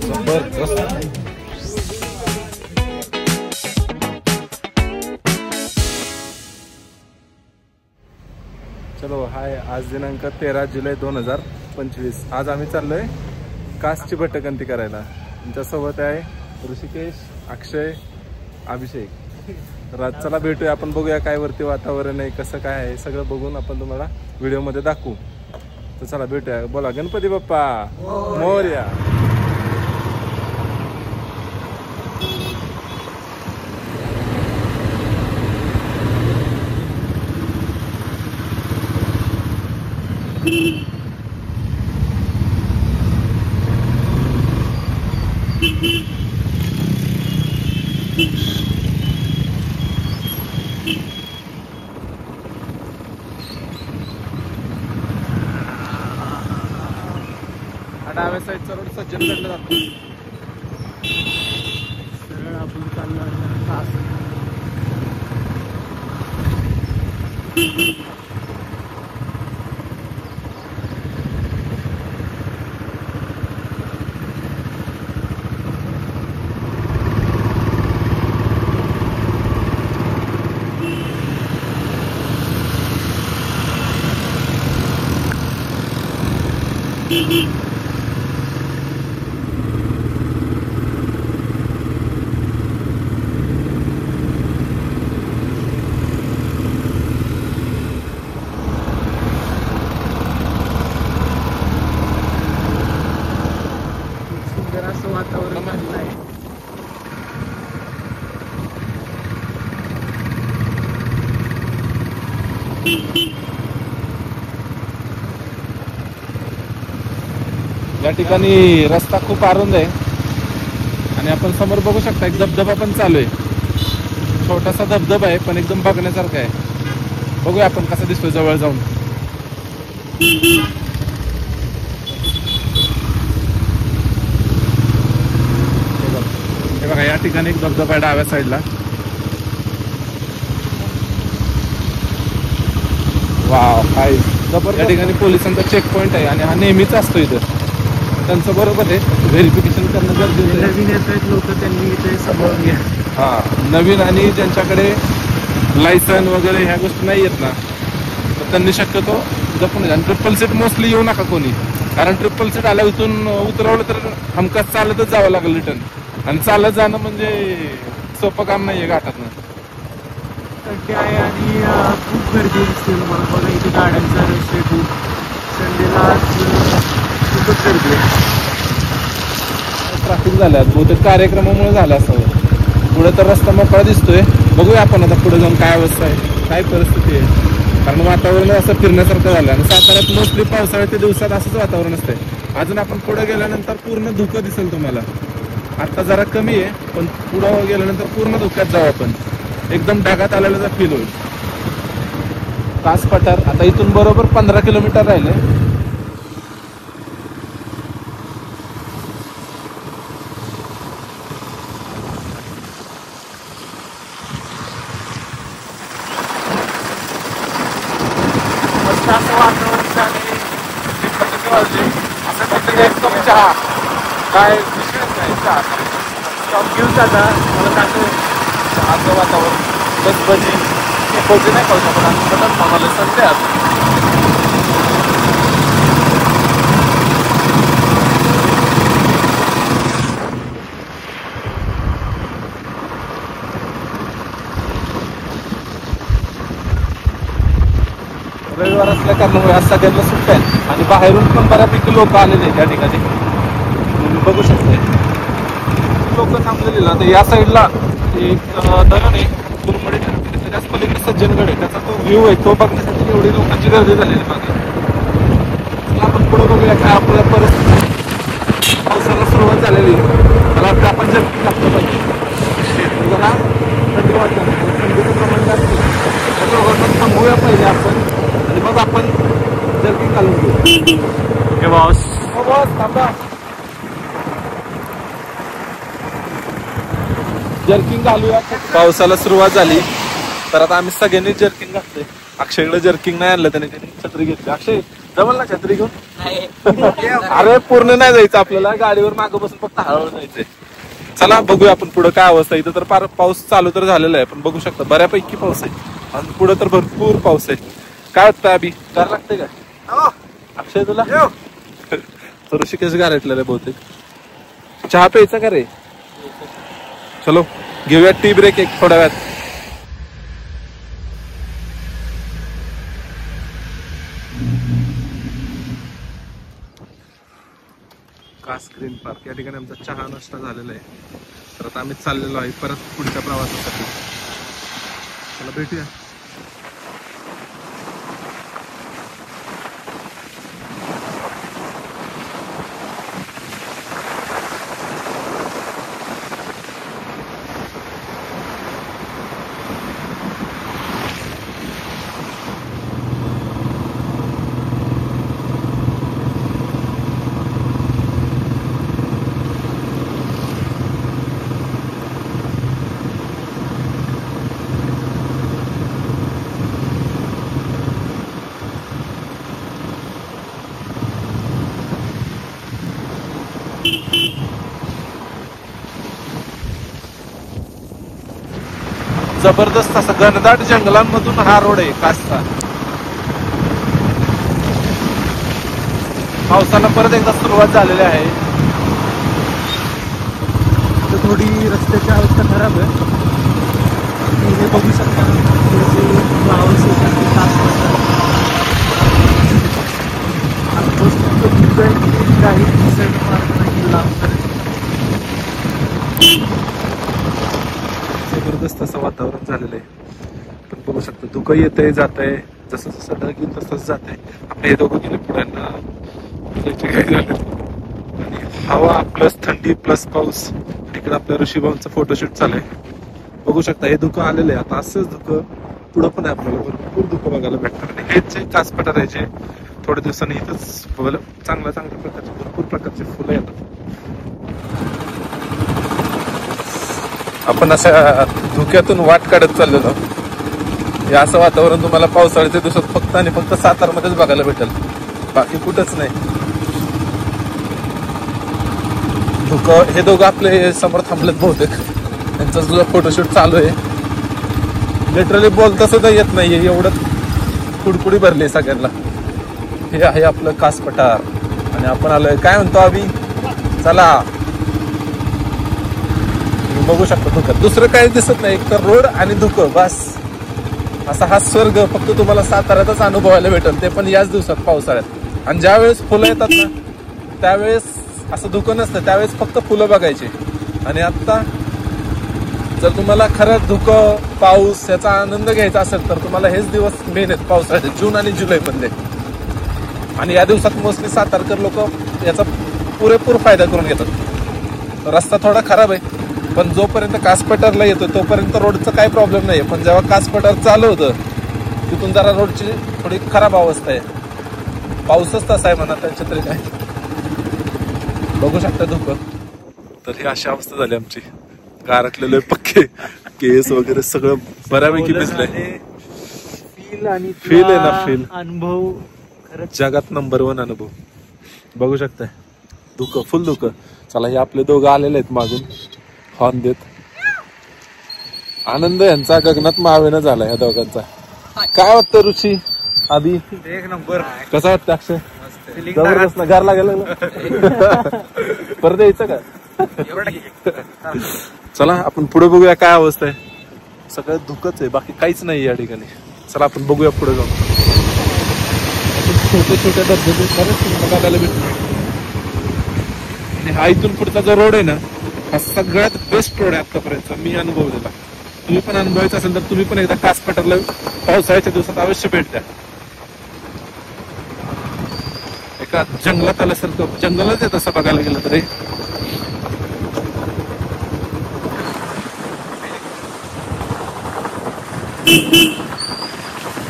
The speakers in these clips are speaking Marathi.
चलो हाय, आज दिनांक 13 जुलै 2025. आज आम्ही चाललोय कासची भटकंती करायला. तुमच्यासोबत आहे ऋषिकेश, अक्षय, अभिषेक. तर आज चला भेटूया, आपण बघूया काय वरती वातावरण आहे, कसं काय आहे, सगळं बघून आपण तुम्हाला व्हिडिओमध्ये दाखवू. तर चला भेटूया. बोला गणपती बाप्पा मोरया. डाव्या साईडचा रोड सज्जनगडला जातो. सरळ आपण चालणार तास. या ठिकाणी रस्ता खूप अरुंद आहे आणि आपण समोर बघू शकता एक धबधबा पण चालू आहे. छोटासा धबधबा आहे पण एकदम बघण्यासारखा आहे. बघूया आपण कसा दिसतोय जवळ जाऊन. हे बघा, या ठिकाणी एक धबधबा आहे डाव्या साईडला. वाव, हाय. या ठिकाणी पोलिसांचा चेक पॉइंट आहे आणि हा नेहमीच असतो इथं. त्यांचं बरोबर आहे, व्हेरिफिकेशन करणं गरजेचं आहे. नवीन येत आहेत लोक, त्यांनी इथे सांभाळून घ्या. हां, नवीन आणि ज्यांच्याकडे लायसन वगैरे ह्या गोष्टी नाही येत ना, तर त्यांनी शक्यतो जपून. आणि ट्रिपल सीट मोस्टली येऊ नका कोणी, कारण ट्रिपल सीट आल्या इथून उतरवलं तर हमखास चालतच जावं लागेल रिटर्न. आणि चालत जाणं म्हणजे सोपं काम नाही आहे घाटातनं. खड्डे आहे आणि खूप गर्दी दिसते मला. बघा इथे गाड्यांचा रश आहे खूप. संडेला खूपच गर्दी आहे. ट्रॅफिक झालं बहुतेक कार्यक्रमामुळे झालं असावं. पुढे तर रस्ता मोकळा दिसतोय. बघूया आपण आता पुढे जाऊन काय अवस्था आहे, काय परिस्थिती आहे. कारण वातावरण असं फिरण्यासारखं झालं आणि साताऱ्यात मोस्टली पावसाळ्याच्या दिवसात असंच वातावरण असतंय. अजून आपण पुढे गेल्यानंतर पूर्ण धुकं दिसेल तुम्हाला. आता जरा कमी आहे पण पुढं गेल्यानंतर पूर्ण धुक्यात जाऊ आपण. एकदम ढगात आलेला फील होईल. कास पठार आता इथून बरोबर 15 किलोमीटर राहिले. मस्त असं वातावरण आणि असं काहीतरी एकदम चहा काय विषयच नाही. चहा स्टॉप घेऊन जाता मला सांगतो. चहाचं वातावरण बस भजी नाही खाऊ शकत आणि बटन आम्हाला सध्या रविवार असल्या कारणामुळे आज सगळ्यांना सुट्ट्या आहेत आणि बाहेरून पण बऱ्यापैकी लोक आलेले आहेत त्या ठिकाणी. तुम्ही बघू शकता लोक थांबलेले. आता या साईडला एक धरण आहे कुरमडी धरण, त्याच्याच पलीकडे सज्जनगड आहे. त्याचा तो व्ह्यू आहे, तो बघण्यासाठी एवढी लोकांची गर्दी झालेली मागे. आपण पुढे बघूया काय आपल्याला. परत पावसाला सुरुवात झालेली. मला वाटतं आपण जर्किंग लागलं पाहिजे. जरा थंडी वाटतं, थंडीचं प्रमाण जास्त त्याच्यावर थांबूया पहिले आपण आणि मग आपण जर्किंग घालून घेऊ. हे बॉस थांबा. जर्किंग घालूया. पावसाला सुरुवात झाली तर आता आम्ही सगळ्यांनी जर्किंग घातले. अक्षयकडे जर्किंग नाही आणलं, त्याने छत्री घेतली. अक्षय जमल ना छत्री घेऊन? अरे पूर्ण नाही जायचं आपल्याला, गाडीवर मागं बसून फक्त हळूहळू जायचंय. चला बघूया आपण पुढे काय अवस्था. इथं तर फार पाऊस चालू तर झालेला आहे, पण बघू शकता बऱ्यापैकी पाऊस आहे आणि पुढे तर भरपूर पाऊस आहे. काय वाटतं अभि, गार लागते का? अक्षय तुला तर ऋषिकेश गारटलेलं आहे बहुतेक. चहा प्यायचा का रे? चलो घेऊया टी ब्रेक एक थोड्या वेळात. कास ग्रीन पार्क या ठिकाणी आमचा चहा नाश्ता झालेला आहे. तर आता आम्ही चाललेलो आहे परत पुढच्या प्रवासासाठी. चला भेटूया. जबरदस्त असं घनदाट जंगलांमधून हा रोड आहे कासचा. पावसाला परत एकदा सुरुवात झालेली आहे. थोडी रस्त्याची अवस्था खराब आहे. हे बघू शकता फ्लावर्स काही जबरदस्त असं वातावरण झालेलं आहे. पण बघू शकता धुकं येतंय जातंय, जसं जसं ढग येईल तसंच जातंय. आपले हे दोघं गेले पुढ्यांना काय झालं. आणि हवा प्लस थंडी प्लस पाऊस. तिकडे आपल्या ऋषीभाऊंचं फोटोशूट चालू आहे. बघू शकता हे धुकं आलेलं आहे. आता असंच धुकं पुढं पण आहे, आपल्याला भरपूर धुकं बघायला भेटणार. आणि हेच जे कास पठार आहे जे थोड्या दिवसांनी इथंच चांगल्या प्रकारचे भरपूर प्रकारचे फुलं येतात. आपण अशा धुक्यातून वाट काढत चाललेलो. हे असं वातावरण तुम्हाला पावसाळ्याच्या दिवसात फक्त आणि फक्त सातारमध्येच बघायला भेटेल, बाकी कुठंच नाही. धुकं हे दोघं आपले समोर थांबलेत बहुतेक, त्यांचा सुद्धा फोटोशूट चालू आहे. लिटरली बोलता सुद्धा येत नाहीये, एवढं कुडकुडी भरली सगळ्यांना. हे आहे आपलं कास पठार आणि आपण आलोय. काय म्हणतो अभि? चला बघू शकता धुकं, दुसरं काही दिसत नाही, एक तर रोड आणि धुकं, बस. असा हा स्वर्ग फक्त तुम्हाला साताऱ्यातच अनुभवायला भेटेल, ते पण याच दिवसात पावसाळ्यात. आणि ज्या वेळेस फुलं येतात ना त्यावेळेस असं धुकं नसतं, त्यावेळेस फक्त फुलं बघायची. आणि आता जर तुम्हाला खरंच धुकं पाऊस याचा आनंद घ्यायचा असेल तर तुम्हाला हेच दिवस मेन आहेत पावसाळ्याचे, जून आणि जुलै मध्ये. आणि या दिवसात मोस्टली सातारकर लोक याचा पुरेपूर फायदा करून घेतात. रस्ता थोडा खराब आहे, पण जोपर्यंत कास पठारला येतो तोपर्यंत रोडचा काही प्रॉब्लेम नाही. पण जेव्हा कास पठार चालू होतं तिथून जरा रोडची थोडी खराब अवस्था आहे. पाऊसच तसा आहे म्हणा, त्यांच्या तरी काय. बघू शकता धुकं. तर ही अशी अवस्था झाली आमची. गारटलेले पक्के केस वगैरे सगळं बऱ्यापैकी भिजलंय. फील आहे ना, फील अनुभव खरंच जगात नंबर 1 अनुभव. बघू शकताय धुकं, फुल धुकं. चला हे आपले दोघं आलेले आहेत मागून हॉर्न देत. आनंद यांचा गगनात मावेना झाला ह्या दोघांचा. काय वाटतं ऋषी, अभि? एक नंबर. कसं वाटतं अक्षय? जबरदस्त ना, गार लागेल परत यायचं का? चला आपण पुढे बघूया काय अवस्था आहे. सगळं धुकंच आहे, बाकी काहीच नाही या ठिकाणी. चला आपण बघूया पुढे जाऊन. छोटे छोटे धबधबे खरंच बघायला भेटतो. आणि हा इथून पुढचा जो रोड आहे ना हा सगळ्यात बेस्ट रोड आहे आतापर्यंत मी अनुभवलेला. तुम्ही पण अनुभवायचं असेल तर तुम्ही पण एकदा कास पठारला पावसाळ्याच्या दिवसात अवश्य भेट द्या. एका जंगलात आल्यासारखं, जंगलच आहे तसं बघायला गेलं तरी.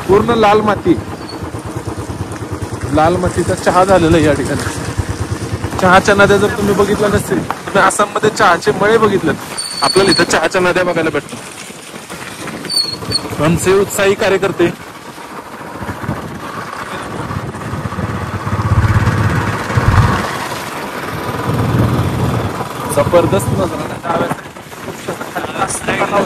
पूर्ण लाल माती, लाल मातीचा चहा झालेला या ठिकाणी. चहाच्या नद्या जर तुम्ही बघितल्या नसतील, तुम्ही आसाममध्ये चहाचे मळे बघितले, आपल्याला इथं चहाच्या नद्या बघायला भेटतात. आमचे उत्साही कार्यकर्ते जबरदस्त नजारा डाव्या साईडला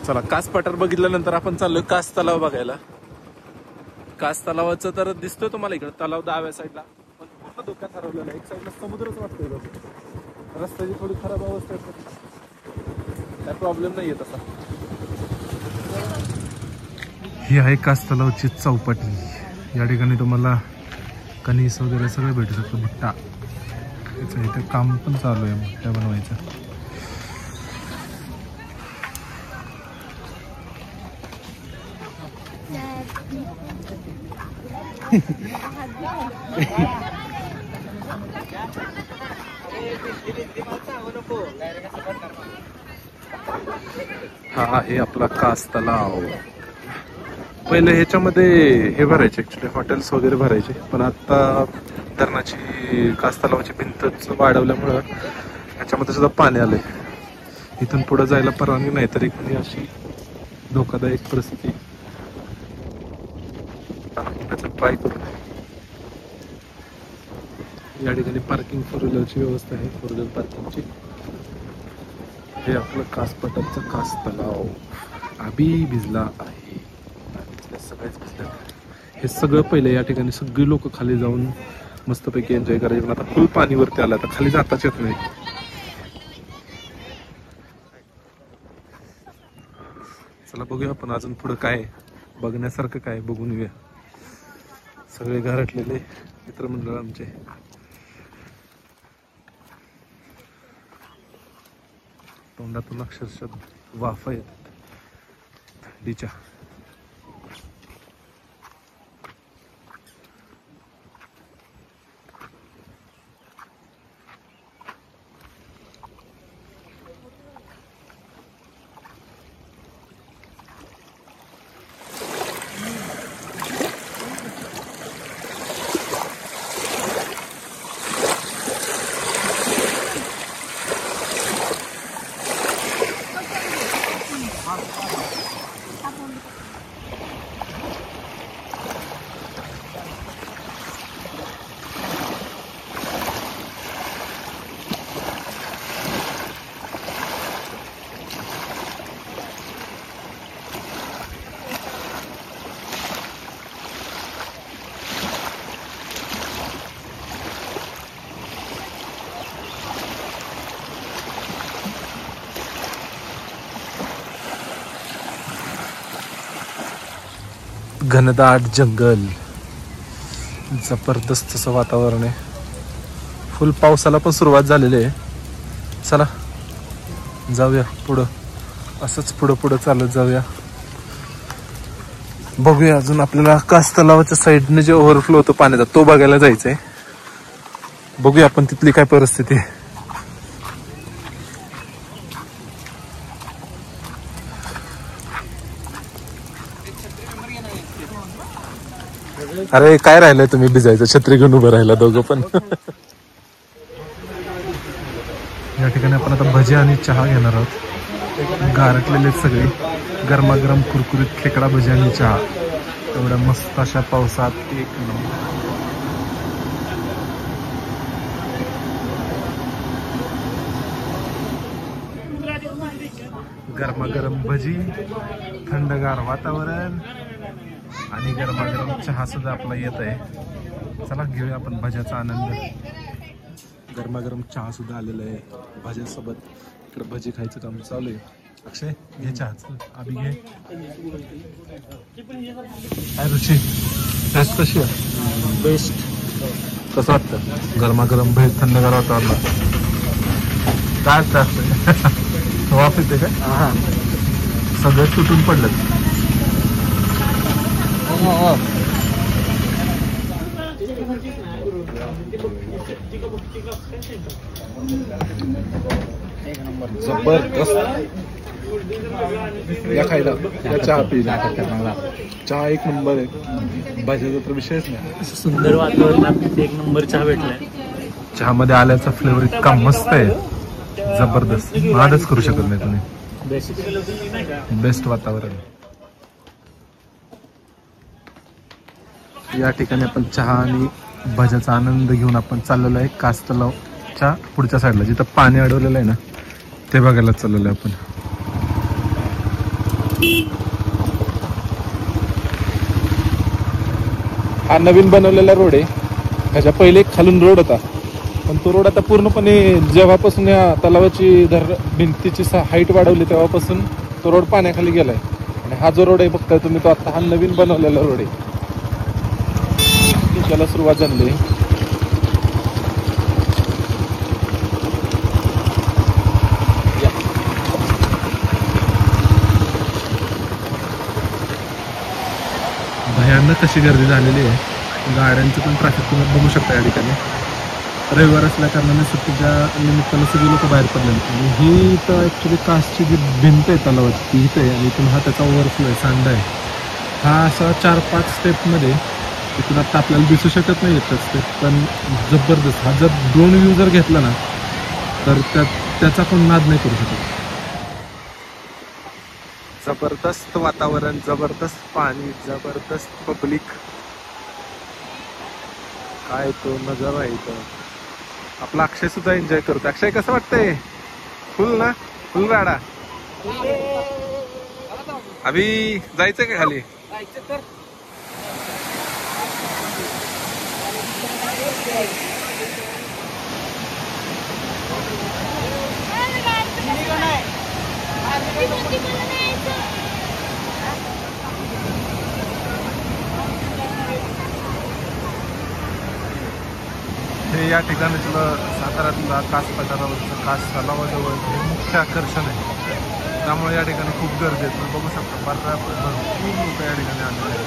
चला, कास पठार बघितल्यानंतर आपण चाललोय कास तलाव बघायला. कास तलावाचं तर दिसतोय तुम्हाला इकडे तलाव डाव्या साईडला, पण पूर्ण धोक्यात हरवलेला आहे. एक साईडला समुद्रच वाटतोय. रस्त्याची थोडी खराब अवस्था आहे, काय प्रॉब्लेम नाहीये तसा. ही आहे कास तलावची चौपाटी. या ठिकाणी तुम्हाला कणीस वगैरे सगळं भेटू शकतं. भुट्टा इथे काम पण चालू आहे भुट्टा बनवायचं. हा आहे आपला कास तलाव. पहिले ह्याच्यामध्ये हे भरायचे, ऍक्च्युली हॉटेल्स वगैरे भरायचे, पण आता धरणाची कास तलावाची भिंतच वाढवल्यामुळं ह्याच्यामध्ये सुद्धा पाणी आलंय. इथून पुढे जायला परवानगी नाही, तरी अशी धोकादायक परिस्थिती ट्राय करू. या ठिकाणी पार्किंग फोर व्हीलरची व्यवस्था आहे, फोर व्हीलर पार्किंगची. हे आपलं कास पठारचं कास तलाव आभी भिजला आहे. सगळेच भिजले. हे सगळं पहिले या ठिकाणी सगळी लोक खाली जाऊन मस्तपैकी एन्जॉय करायचे, पण आता फुल पाणी वरती आलं, आता खाली जाताच येत नाही. चला बघूया आपण अजून पुढे काय बघण्यासारखं काय बघून येऊया. सगळे घरातलेले मित्रमंडळ आमचे. तोंडातून अक्षरशः वाफा येतात थंडीच्या. घनदाट जंगल, जबरदस्त असं वातावरण आहे. फुल पावसाला पण सुरुवात झालेली आहे. चला जाऊया पुढं, असंच पुढं पुढं चालत जाऊया. बघूया अजून आपल्याला कास तलावाच्या साईडने जे ओव्हरफ्लो होतो पाण्याचा तो बघायला जायचंय. बघूया आपण तिथली काय परिस्थिती आहे. अरे काय राहिलंय तुम्ही भिजायचं, छत्री घेऊन उभं राहिला दोघं पण. या ठिकाणी आपण आता भजी आणि चहा घेणार आहोत. गारटलेले सगळे गरमागरम कुरकुरीत खेकडा भजी आणि चहा एवढ्या मस्त अशा पावसात एक नंबर. गरमागरम भजी, थंडगार वातावरण आणि गरमागरम चहा सुद्धा आपला येत आहे. चला घेऊया आपण भज्याचा आनंद. गरमागरम चहा सुद्धा आलेला आहे भज्यासोबत. इकडे भजी खायचं काम चालू आहे. अक्षय घे चहा, आधी घे. काय रुची, टेस्ट कशी आहे? बेस्ट. कसं वाटतं गरमागरम भजी थंडगार वातावरणात? काय असतं वाफ येते काय? सगळं तुटून पडलं. जबरदस्त या खायला या चहा पिला चहा एक नंबर आहे भाज्याचा तर विषयच नाही. सुंदर वातावरणात एक नंबर चहा भेटलाय. चहामध्ये आल्याचा फ्लेवर इतका मस्त आहे जबरदस्त आजच करू शकत नाही तुम्ही. बेस्ट वातावरण. या ठिकाणी आपण चहा आणि भज्याचा आनंद घेऊन आपण चाललेलो आहे कास तलावच्या पुढच्या साईडला जिथं पाणी अडवलेलं आहे ना ते बघायला चाललेलो आहे आपण. हा नवीन बनवलेला रोड आहे. ह्याच्या पहिले एक खालून रोड होता पण तो रोड आता पूर्णपणे जेव्हापासून या तलावाची भिंतीची हाईट वाढवली तेव्हापासून तो रोड पाण्याखाली गेलाय. आणि हा जो रोड आहे बघताय तुम्ही तो आता हा नवीन बनवलेला रोड आहे. त्याला सुरुवात झाली. भयानक अशी गर्दी झालेली आहे. गाड्यांचं पण ट्रॅफिक तुम्ही बघू शकता या ठिकाणी. रविवार असल्या कारणाने सुट्टीच्या निमित्तानं सगळी लोक बाहेर पडले. आणि ही इथं ॲक्च्युली कासची जी भिंत आहे तलावाची ती इथं आहे आणि इथून हा त्याचा ओव्हरफ्लो आहे सांडा आहे. हा असा 4-5 स्टेपमध्ये इथून आता आपल्याला दिसू शकत नाही येतच स्टेप पण जबरदस्त. हा जर ड्रोन व्ह्यू जर घेतला ना तर त्याचा पण नाद नाही करू शकत. जबरदस्त वातावरण जबरदस्त पाणी जबरदस्त पब्लिक काय तो नजारा आहे इथं. आपला अक्षय सुद्धा एन्जॉय करतो. अक्षय कसं वाटतंय? फुल ना फुल राडा. अभि जायचंय का खाली? हे या ठिकाणीतलं साताऱ्यातला कास पठारावरचं कास तलावाजवळ हे मुख्य आकर्षण आहे. त्यामुळे या ठिकाणी खूप गर्दी आहे. तुम्ही बघू शकता भरपूर लोक या ठिकाणी आलेले आहेत.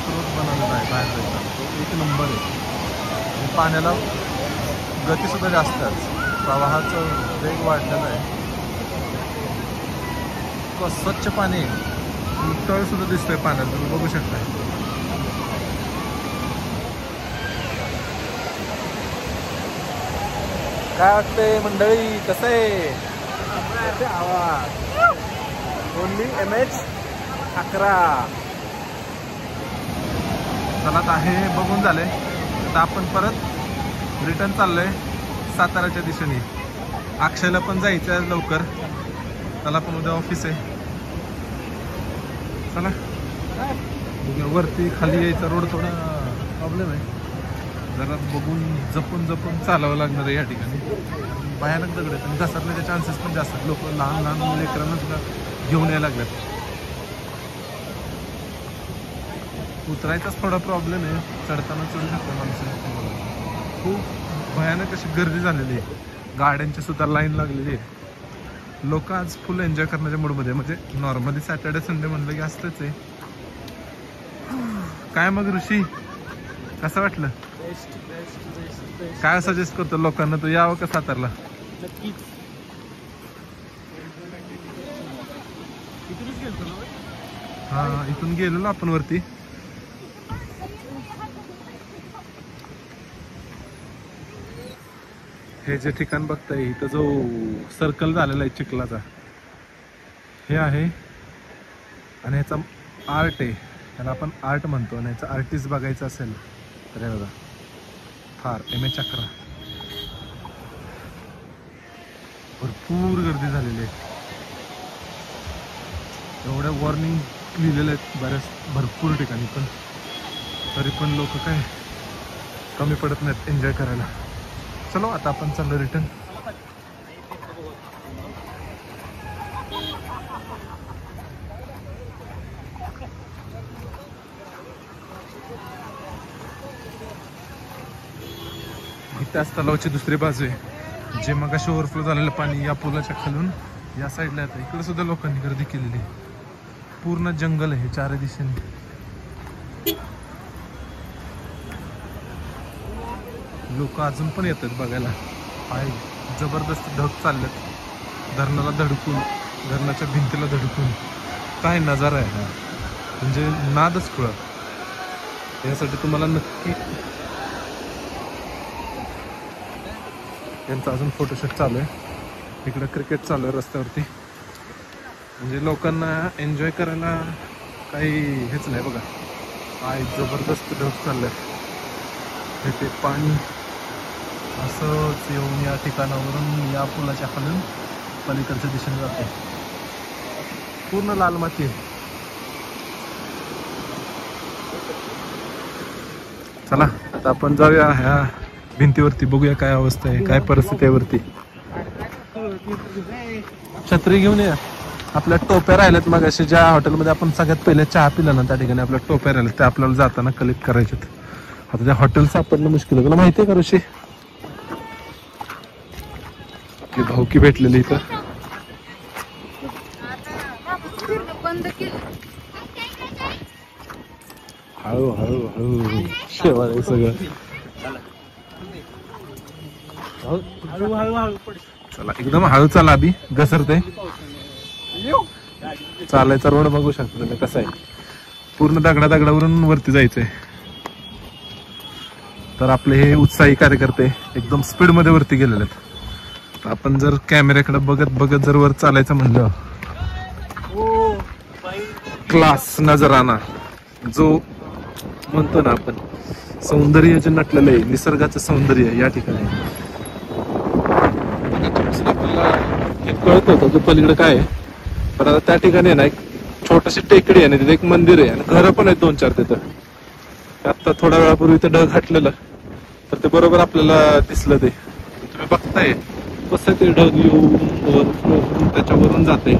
स्रोत बनवलेला आहे बाहेर जायचा तो एक नंबर आहे. पाण्याला गतीसुद्धा जास्त आहे. प्रवाहाचं वेग वाढलेला आहे. स्वच्छ पाणी तळ सुद्धा दिसतोय पाण्यात तुम्ही बघू शकता. काय वाटतंय मंडळी? कसं आहे आवाज? Only MH11. चला आता हे बघून झाले. आता आपण परत रिटर्न चाललोय साताऱ्याच्या दिशेने. अक्षयला पण जायचं आहे लवकर. त्याला पण उद्या ऑफिस आहे. चला वरती खाली यायचा रोड थोडा प्रॉब्लेम आहे. जरा बघून जपून चालावं लागणार आहे या ठिकाणी. भयानक दगड आहेत आणि घसरण्याचे चान्सेस पण जास्त आहेत. लोक लहान लेकरांना सुद्धा घेऊन यायला लागल्यात. उतरायचाच थोडा प्रॉब्लेम आहे. चढताना चढू शकतो माणसं. खूप भयानक अशी गर्दी झालेली आहे. गाड्यांची सुद्धा लाईन लागलेली आहे. लोक आज फुल एन्जॉय करण्याच्या मूडमध्ये. म्हणजे नॉर्मली सॅटर्डे संडे म्हणलं की असतंच आहे. काय मग ऋषी कसं वाटलं? काय सजेस्ट करतो लोकांना तू यावं का सातारला? हा इथून गेलेलो आपण वरती. हे जे ठिकाण बघताय इथं जो सर्कल झालेला आहे चिखलाचा हे आहे आणि ह्याचा आर्ट आहे. त्याला आपण आर्ट म्हणतो. आणि ह्याचा आर्टिस्ट बघायचं असेल तर हे बघा फार MH11. भरपूर गर्दी झालेली आहे. एवढ्या वॉर्निंग लिहिलेल्या आहेत भरपूर ठिकाणी पण तरी पण लोक काय कमी पडत नाहीत एन्जॉय करायला. चलो आता आपण चाललो रिटर्न. त्याच तलावाची दुसरी बाजू आहे जे मगाशी ओव्हरफ्लो झालेलं पाणी या पुलाच्या खालून या साईडला येतं. इकडे सुद्धा लोकांनी गर्दी केलेली आहे. पूर्ण जंगल आहे चारही दिशेने. लोक अजून पण येतात बघायला. पाय जबरदस्त ढग चाललेत धरणाला धडकून, धरणाच्या भिंतीला धडकून. काय नजारा आहे हा, म्हणजे नादच खुळा. यासाठी तुम्हाला नक्की यांचा अजून फोटोशूट चालू आहे. इकडं क्रिकेट चालू आहे रस्त्यावरती, म्हणजे लोकांना एन्जॉय करायला काही हेच नाही बघा. काय जबरदस्त ढग चाललंय. ते पाणी असंच येऊन या ठिकाणावरून या पुलाच्या खालून पलीकडच्या दिशेने जाते. पूर्ण लाल माती आहे. चला आता आपण जाऊया ह्या भिंतीवरती, बघूया काय अवस्था आहे, काय परिस्थिती आहे वरती. छत्री घेऊन या. आपल्या टोप्या राहिल्यात मग असे ज्या हॉटेलमध्ये आपण सगळ्यात पहिले चहा पिला ना त्या ठिकाणी आपल्या टोप्या राहिल्यात, त्या आपल्याला जाताना कलेक्ट करायच्यात. आता त्या हॉटेल सापडणं मुश्किल आहे. तुला माहिती आहे का ऋषी, आपली भाऊकी भेटलेली इथं. हळू हळू हळू शेवाळ सगळं. चला एकदम हळू चाला, आधी घसरते. चालायचा रोड बघू शकता तुम्ही कसा आहे, पूर्ण दगडावरून वरती जायचंय. तर आपले हे उत्साही कार्यकर्ते एकदम स्पीड मध्ये वरती गेलेले आहेत. आपण जर कॅमेऱ्याकडे बघत बघत जर वर चालायचं म्हणलं, क्लास नजराना जो म्हणतो ना आपण, सौंदर्य जे नटलेलं आहे, निसर्गाचं सौंदर्य या ठिकाणी आपल्याला हे कळत होतं जो पलीकडे काय आहे. पण आता त्या ठिकाणी ना एक छोटीशी टेकडी आहे, तिथे एक मंदिर आहे आणि घरं पण आहेत 2-4 तिथं. आता थोड्या वेळापूर्वी ते ढग हटलेलं, तर ते बरोबर आपल्याला दिसलं. ते तुम्ही बघताय कसं ते ढग येऊन त्याच्यावरून जाते.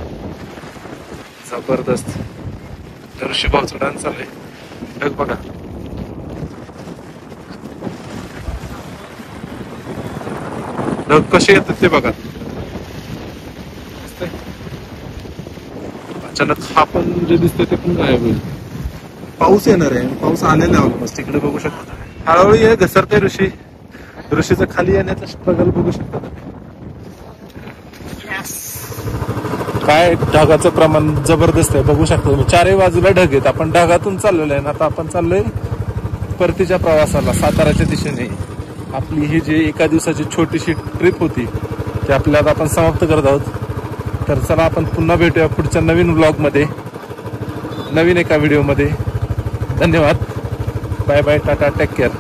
जबरदस्त ऋषीभाऊचा डान्स चाललाय. ढग बघा, ढग कसे येतात ते बघा. अचानक हा पण जे दिसतंय ते पण गायब होईल. पाऊस येणार आहे, पाऊस आलेला आहे ऑलमोस्ट. तिकडे बघू शकता हळूहळू ये घसरते ऋषी. ऋषीचं खाली येण्याचं स्ट्रगल बघू शकता. काय ढगाचं प्रमाण जबरदस्त आहे, बघू शकता तुम्ही. चारही बाजूला ढग आहेत. आपण ढगातून चाललेलो आहे. आता आपण चाललोय परतीच्या प्रवासाला साताराच्या दिशेने. आपली ही जी एका दिवसाची छोटीशी ट्रिप होती ती आपल्याला आपण समाप्त करत आहोत. तर चला आपण पुन्हा भेटूया पुढच्या नवीन व्लॉग मध्ये, नवीन एका व्हिडिओ मध्ये. धन्यवाद, bye bye, tata, take care.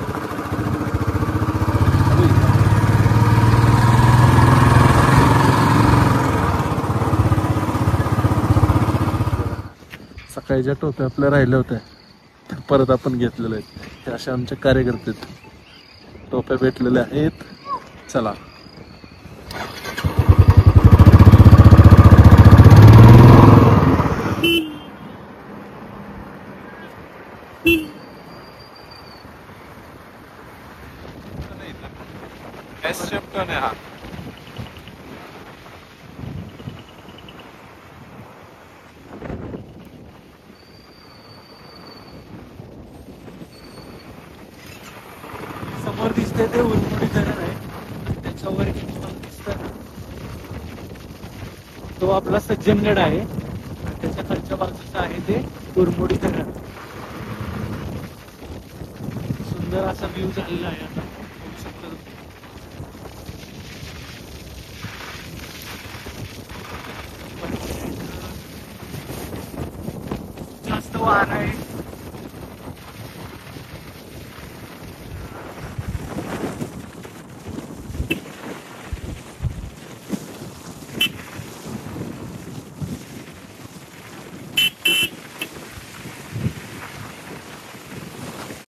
सकाळी ज्या टोप्या आपल्या राहिल्या होत्या त्या परत आपण घेतलेल्या आहेत. हे असे आमचे कार्यकर्ते टोप्या भेटलेल्या आहेत. चला हा समोर दिसतंय ते उरमोडी धरण आहे. त्याच्यावर एक दिसतं तो आपला सज्जनगड आहे. त्याच्या खालच्या बाजूचं आहे ते उरमोडी धरण. सुंदर असा व्ह्यू झालेला आहे. आता बघू शकता तुम्ही. जास्त वाहन आहे.